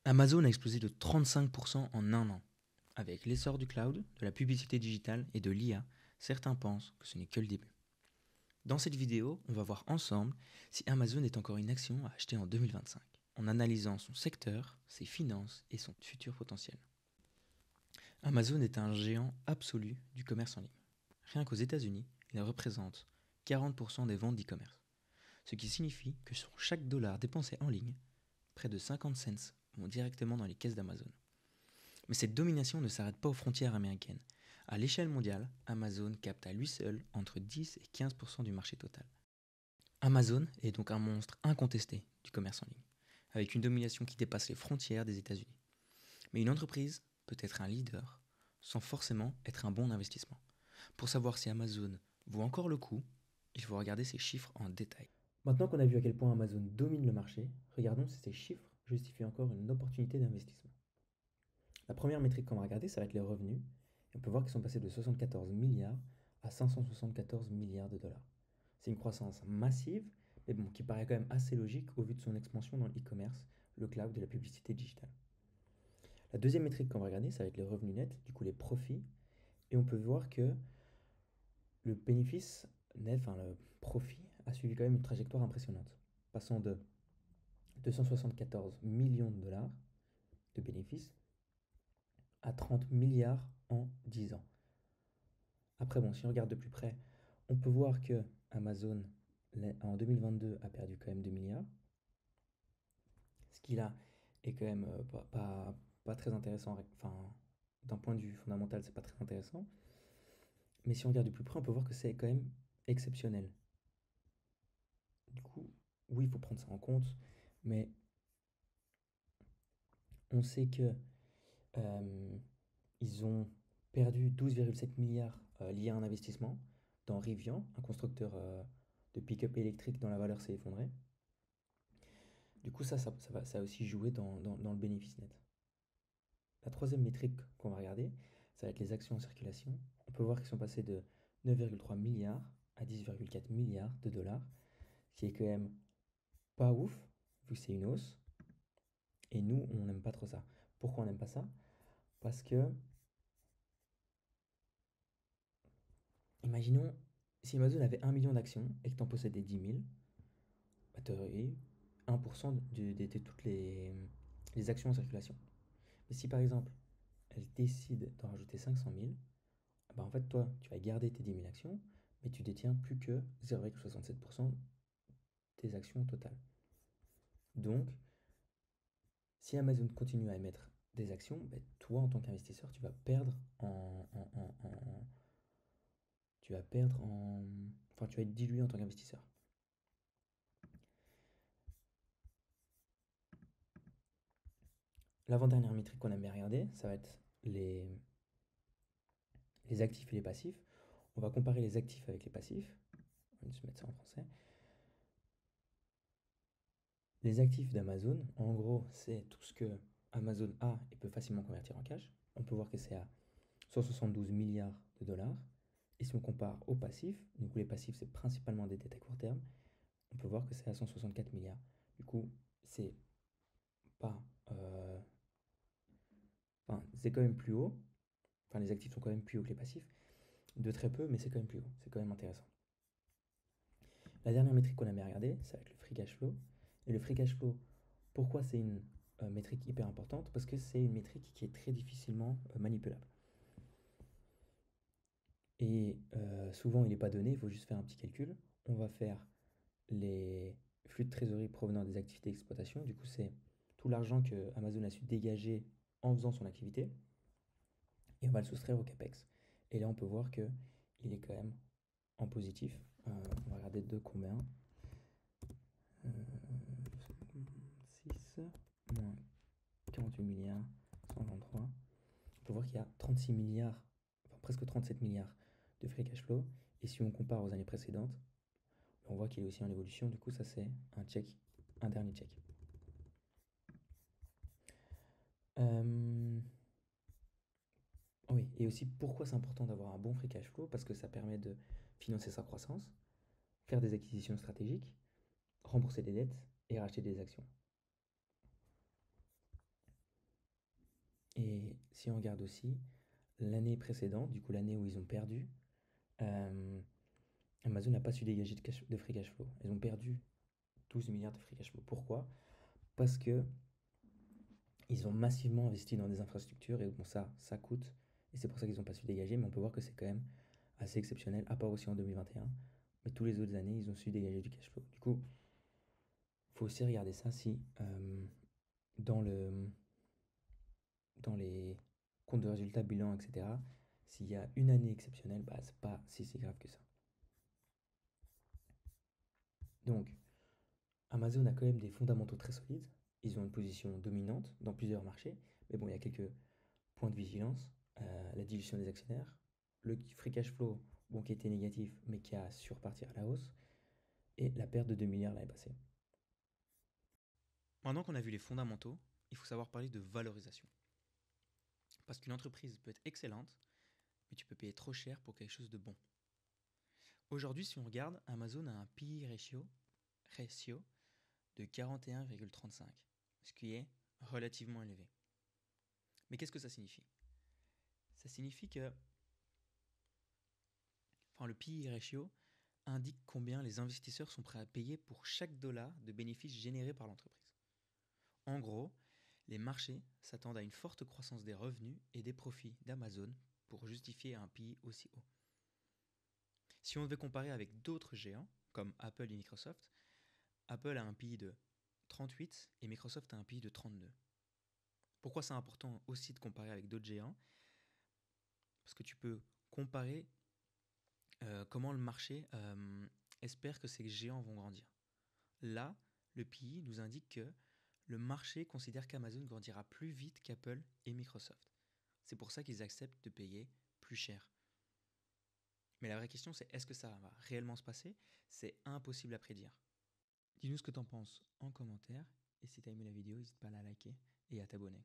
Amazon a explosé de 35% en un an. Avec l'essor du cloud, de la publicité digitale et de l'IA, certains pensent que ce n'est que le début. Dans cette vidéo, on va voir ensemble si Amazon est encore une action à acheter en 2025, en analysant son secteur, ses finances et son futur potentiel. Amazon est un géant absolu du commerce en ligne. Rien qu'aux États-Unis, il représente 40% des ventes d'e-commerce, ce qui signifie que sur chaque dollar dépensé en ligne, près de 50 cents vont directement dans les caisses d'Amazon. Mais cette domination ne s'arrête pas aux frontières américaines. À l'échelle mondiale, Amazon capte à lui seul entre 10 et 15% du marché total. Amazon est donc un monstre incontesté du commerce en ligne, avec une domination qui dépasse les frontières des États-Unis. Mais une entreprise peut être un leader sans forcément être un bon investissement. Pour savoir si Amazon vaut encore le coup, il faut regarder ses chiffres en détail. Maintenant qu'on a vu à quel point Amazon domine le marché, regardons si ces chiffres justifient encore une opportunité d'investissement. La première métrique qu'on va regarder, ça va être les revenus. Et on peut voir qu'ils sont passés de 74 milliards à 574 milliards de dollars. C'est une croissance massive, mais bon, qui paraît quand même assez logique au vu de son expansion dans le e-commerce, le cloud et la publicité digitale. La deuxième métrique qu'on va regarder, ça va être les revenus nets, du coup les profits. Et on peut voir que le bénéfice net, enfin le profit, a suivi quand même une trajectoire impressionnante, passant de 274 millions de dollars de bénéfices à 30 milliards en 10 ans. Après, bon, si on regarde de plus près, on peut voir que Amazon, en 2022, a perdu quand même 2 milliards. Ce qui là est quand même pas très intéressant. Enfin, d'un point de vue fondamental, c'est pas très intéressant. Mais si on regarde de plus près, on peut voir que c'est quand même exceptionnel. Du coup, oui, il faut prendre ça en compte. Mais on sait que ils ont perdu 12,7 milliards liés à un investissement dans Rivian, un constructeur de pick-up électrique dont la valeur s'est effondrée. Du coup, ça a aussi joué dans le bénéfice net. La troisième métrique qu'on va regarder, ça va être les actions en circulation. On peut voir qu'ils sont passés de 9,3 milliards à 10,4 milliards de dollars, ce qui est quand même pas ouf, vu que c'est une hausse. Et nous, on n'aime pas trop ça. Pourquoi on n'aime pas ça? Parce que, imaginons, si Amazon avait 1 million d'actions et que tu en possédais 10 000, bah, tu aurais 1% de toutes les actions en circulation. Mais si par exemple, elle décide d'en rajouter 500 000, bah en fait, toi, tu vas garder tes 10 000 actions, mais tu détiens plus que 0,67% des actions totales. Donc, si Amazon continue à émettre des actions, bah, toi, en tant qu'investisseur, tu vas perdre tu vas perdre en... Enfin, tu vas être dilué en tant qu'investisseur. L'avant-dernière métrique qu'on aime bien regarder, ça va être les, les actifs et les passifs. On va comparer les actifs avec les passifs. On va juste mettre ça en français. Les actifs d'Amazon, en gros, c'est tout ce que Amazon a et peut facilement convertir en cash. On peut voir que c'est à 172 milliards de dollars. Et si on compare aux passifs, du coup les passifs c'est principalement des dettes à court terme, on peut voir que c'est à 164 milliards. Du coup, c'est pas... Enfin, c'est quand même plus haut. Enfin, les actifs sont quand même plus hauts que les passifs. De très peu, mais c'est quand même plus haut. C'est quand même intéressant. La dernière métrique qu'on a bien regardée, ça va être le free cash flow. Et le free cash flow, pourquoi c'est une métrique hyper importante? Parce que c'est une métrique qui est très difficilement manipulable. Et souvent, il n'est pas donné, il faut juste faire un petit calcul. On va faire les flux de trésorerie provenant des activités d'exploitation. Du coup, c'est tout l'argent que Amazon a su dégager en faisant son activité. Et on va le soustraire au CAPEX. Et là, on peut voir qu'il est quand même en positif. On va regarder de combien. 6 moins 48 milliards, 123. On peut voir qu'il y a 36 milliards, enfin presque 37 milliards de free cash flow. Et si on compare aux années précédentes, on voit qu'il est aussi en évolution. Du coup, ça c'est un check, un dernier check. Oui, et aussi pourquoi c'est important d'avoir un bon free cash flow? Parce que ça permet de financer sa croissance, faire des acquisitions stratégiques, rembourser des dettes et racheter des actions. si on regarde aussi l'année précédente, du coup l'année où ils ont perdu, euh, Amazon n'a pas su dégager de free cash flow. Ils ont perdu 12 milliards de free cash flow. Pourquoi? Parce que ils ont massivement investi dans des infrastructures et bon, ça coûte. Et c'est pour ça qu'ils n'ont pas su dégager. Mais on peut voir que c'est quand même assez exceptionnel, à part aussi en 2021. Mais tous les autres années, ils ont su dégager du cash flow. Du coup, il faut aussi regarder ça si dans, le, dans les comptes de résultats, bilan, etc., s'il y a une année exceptionnelle, bah, c'est pas si grave que ça. Donc, Amazon a quand même des fondamentaux très solides. Ils ont une position dominante dans plusieurs marchés. Mais bon, il y a quelques points de vigilance. La dilution des actionnaires, le free cash flow, bon, qui était négatif, mais qui a su repartir à la hausse, et la perte de 2 milliards l'année passée. Maintenant qu'on a vu les fondamentaux, il faut savoir parler de valorisation. Parce qu'une entreprise peut être excellente, mais tu peux payer trop cher pour quelque chose de bon. Aujourd'hui, si on regarde, Amazon a un PE ratio de 41,35, ce qui est relativement élevé. Mais qu'est-ce que ça signifie? Ça signifie que le PE ratio indique combien les investisseurs sont prêts à payer pour chaque dollar de bénéfices générés par l'entreprise. En gros, les marchés s'attendent à une forte croissance des revenus et des profits d'Amazon pour justifier un PE aussi haut. Si on devait comparer avec d'autres géants, comme Apple et Microsoft, Apple a un PE de 38 et Microsoft a un PE de 32. Pourquoi c'est important aussi de comparer avec d'autres géants? Parce que tu peux comparer comment le marché espère que ces géants vont grandir. Là, le PE nous indique que le marché considère qu'Amazon grandira plus vite qu'Apple et Microsoft. C'est pour ça qu'ils acceptent de payer plus cher. Mais la vraie question, c'est est-ce que ça va réellement se passer? C'est impossible à prédire. Dis-nous ce que t'en penses en commentaire. Et si t'as aimé la vidéo, n'hésite pas à la liker et à t'abonner.